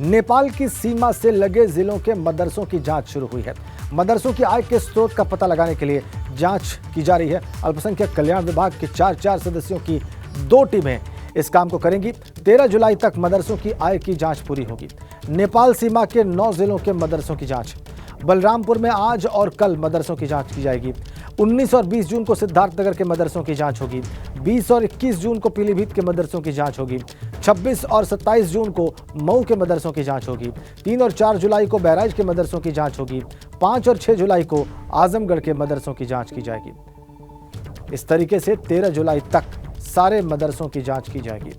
नेपाल की सीमा से लगे जिलों के मदरसों की जांच शुरू हुई है। मदरसों की आय के स्रोत का पता लगाने के लिए जांच की जा रही है। अल्पसंख्यक कल्याण विभाग के 4 सदस्यों की 2 टीमें इस काम को करेंगी। 13 जुलाई तक मदरसों की आय की जांच पूरी होगी। नेपाल सीमा के 9 जिलों के मदरसों की जांच। बलरामपुर में आज और कल मदरसों की जांच की जाएगी। 19 और 20 जून को सिद्धार्थनगर के मदरसों की जांच होगी। 20 और 21 जून को पीलीभीत के मदरसों की जांच होगी। 26 और 27 जून को मऊ के मदरसों की जांच होगी। 3 और 4 जुलाई को बहराइच के मदरसों की जांच होगी। 5 और 6 जुलाई को आजमगढ़ के मदरसों की जांच की जाएगी। इस तरीके से 13 जुलाई तक सारे मदरसों की जांच की जाएगी।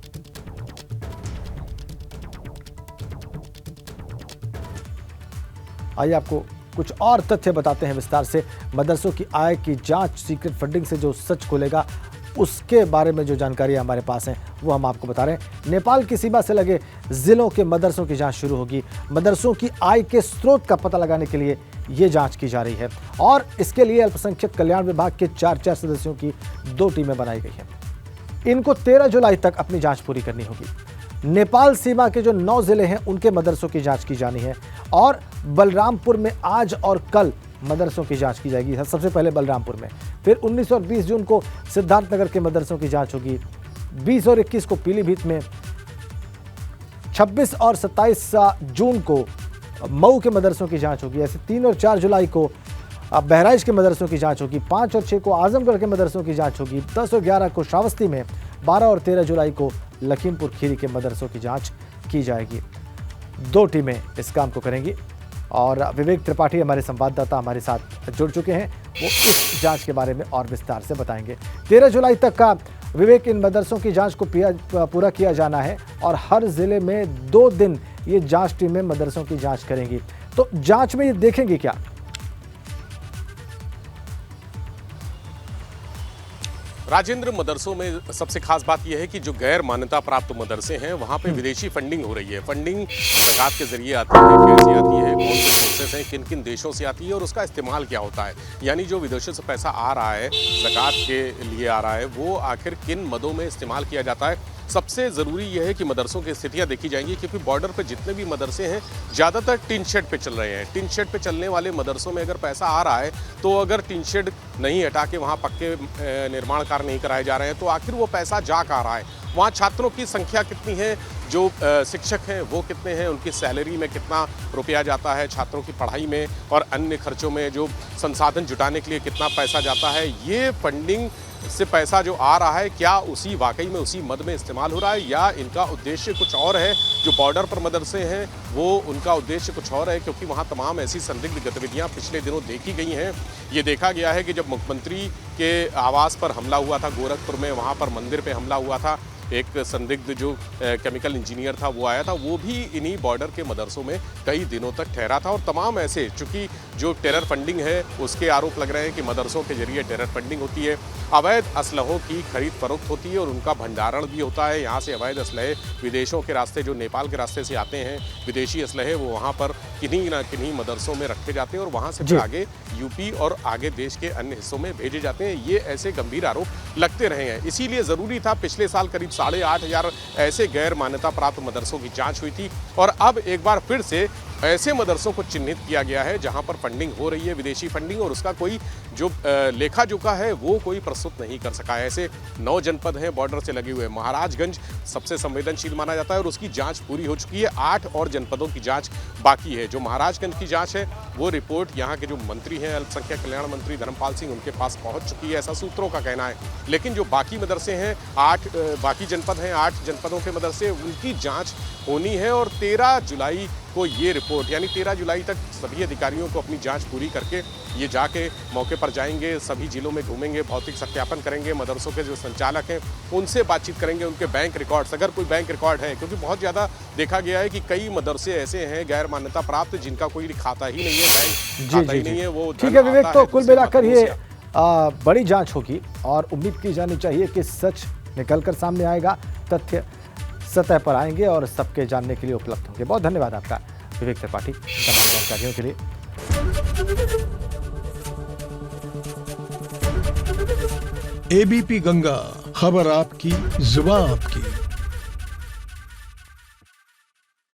आइए आपको कुछ और तथ्य बताते हैं विस्तार से। मदरसों की आय की जांच, सीक्रेट फंडिंग से जो सच खुलेगा उसके बारे में जो जानकारी हमारे पास है वो हम आपको बता रहे हैं। नेपाल की सीमा से लगे जिलों के मदरसों की जांच शुरू होगी। मदरसों की आय के स्रोत का पता लगाने के लिए ये जांच की जा रही है और इसके लिए अल्पसंख्यक कल्याण विभाग के 4 सदस्यों की 2 टीमें बनाई गई हैं। इनको 13 जुलाई तक अपनी जांच पूरी करनी होगी। नेपाल सीमा के जो 9 जिले हैं उनके मदरसों की जांच की जानी है और बलरामपुर में आज और कल मदरसों की जांच की जाएगी। सबसे पहले बलरामपुर में, फिर 19 और 20 जून को सिद्धार्थनगर के मदरसों की जांच होगी। 20 और 21 को पीलीभीत में, 26 और 27 जून को मऊ के मदरसों की जांच होगी। ऐसे 3 और 4 जुलाई को बहराइच के मदरसों की जांच होगी। 5 और 6 को आजमगढ़ के मदरसों की जांच होगी। 10 और 11 को श्रावस्ती में, 12 और 13 जुलाई को लखीमपुर खीरी के मदरसों की जांच की जाएगी। 2 टीमें इस काम को करेंगी और विवेक त्रिपाठी हमारे संवाददाता हमारे साथ जुड़ चुके हैं। वो इस जांच के बारे में और विस्तार से बताएंगे। 13 जुलाई तक का विवेक, इन मदरसों की जांच को पूरा किया जाना है और हर जिले में 2 दिन ये जांच टीमें मदरसों की जांच करेंगी। तो जांच में ये देखेंगे क्या? राजेंद्र, मदरसों में सबसे खास बात यह है कि जो गैर मान्यता प्राप्त मदरसे हैं वहाँ पे विदेशी फंडिंग हो रही है। फंडिंग ज़कात के जरिए आती है, कैसे आती है, कौन से सोर्सेस हैं, किन किन देशों से आती है और उसका इस्तेमाल क्या होता है। यानी जो विदेशों से पैसा आ रहा है, ज़कात के लिए आ रहा है, वो आखिर किन मदों में इस्तेमाल किया जाता है। सबसे ज़रूरी यह है कि मदरसों की स्थितियाँ देखी जाएंगी क्योंकि बॉर्डर पर जितने भी मदरसे हैं ज़्यादातर टिन शेड पे चल रहे हैं। टिन शेड पे चलने वाले मदरसों में अगर पैसा आ रहा है तो अगर टिन शेड नहीं हटा के वहाँ पक्के निर्माण कार्य नहीं कराए जा रहे हैं तो आखिर वो पैसा जा कहाँ रहा है। वहाँ छात्रों की संख्या कितनी है, जो शिक्षक हैं वो कितने हैं, उनकी सैलरी में कितना रुपया जाता है, छात्रों की पढ़ाई में और अन्य खर्चों में जो संसाधन जुटाने के लिए कितना पैसा जाता है, ये फंडिंग से पैसा जो आ रहा है क्या उसी वाकई में उसी मद में इस्तेमाल हो रहा है या इनका उद्देश्य कुछ और है। जो बॉर्डर पर मदरसे हैं वो उनका उद्देश्य कुछ और है क्योंकि वहाँ तमाम ऐसी संदिग्ध गतिविधियाँ पिछले दिनों देखी गई हैं। ये देखा गया है कि जब मुख्यमंत्री के आवास पर हमला हुआ था गोरखपुर में, वहाँ पर मंदिर पे हमला हुआ था, एक संदिग्ध जो केमिकल इंजीनियर था वो आया था, वो भी इन्हीं बॉर्डर के मदरसों में कई दिनों तक ठहरा था। और तमाम ऐसे, चूँकि जो टेरर फंडिंग है उसके आरोप लग रहे हैं कि मदरसों के जरिए टेरर फंडिंग होती है, अवैध असलहों की खरीद फरोख्त होती है और उनका भंडारण भी होता है। यहाँ से अवैध असलहे विदेशों के रास्ते, जो नेपाल के रास्ते से आते हैं विदेशी असलहे, वो वहाँ पर किन्हीं ना किन्हीं मदरसों में रखे जाते हैं और वहाँ से फिर आगे यूपी और आगे देश के अन्य हिस्सों में भेजे जाते हैं। ये ऐसे गंभीर आरोप लगते रहे हैं। इसीलिए ज़रूरी था, पिछले साल करीब 8,500 ऐसे गैर मान्यता प्राप्त मदरसों की जांच हुई थी और अब एक बार फिर से ऐसे मदरसों को चिन्हित किया गया है जहां पर फंडिंग हो रही है, विदेशी फंडिंग, और उसका कोई जो लेखा जोखा है वो कोई प्रस्तुत नहीं कर सका है। ऐसे 9 जनपद हैं बॉर्डर से लगे हुए। महाराजगंज सबसे संवेदनशील माना जाता है और उसकी जांच पूरी हो चुकी है। 8 और जनपदों की जांच बाकी है। जो महाराजगंज की जांच है वो रिपोर्ट यहाँ के जो मंत्री हैं, अल्पसंख्यक कल्याण मंत्री धर्मपाल सिंह, उनके पास पहुँच चुकी है, ऐसा सूत्रों का कहना है। लेकिन जो बाकी मदरसे हैं, 8 बाकी जनपद हैं, 8 जनपदों के मदरसे, उनकी जाँच होनी है और 13 जुलाई को ये रिपोर्ट, यानी 13 जुलाई तक सभी अधिकारियों को अपनी जांच पूरी करके ये जाके मौके पर जाएंगे, सभी जिलों में घूमेंगे, भौतिक सत्यापन करेंगे, मदरसों के जो संचालक हैं उनसे बातचीत करेंगे, उनके बैंक रिकॉर्ड्स, अगर कोई बैंक रिकॉर्ड है, क्योंकि बहुत ज़्यादा देखा गया है कि कई मदरसे ऐसे हैं गैर मान्यता प्राप्त जिनका कोई खाता ही नहीं है, बैंक खाता ही नहीं है। वो ठीक है विवेक, तो कुल मिलाकर ये बड़ी जाँच होगी और उम्मीद की जानी चाहिए कि सच निकल कर सामने आएगा, तथ्य सतह पर आएंगे और सबके जानने के लिए उपलब्ध होंगे। बहुत धन्यवाद आपका विवेक त्रिपाठी तमाम जानकारियों के लिए। एबीपी गंगा, खबर आपकी, जुबान आपकी।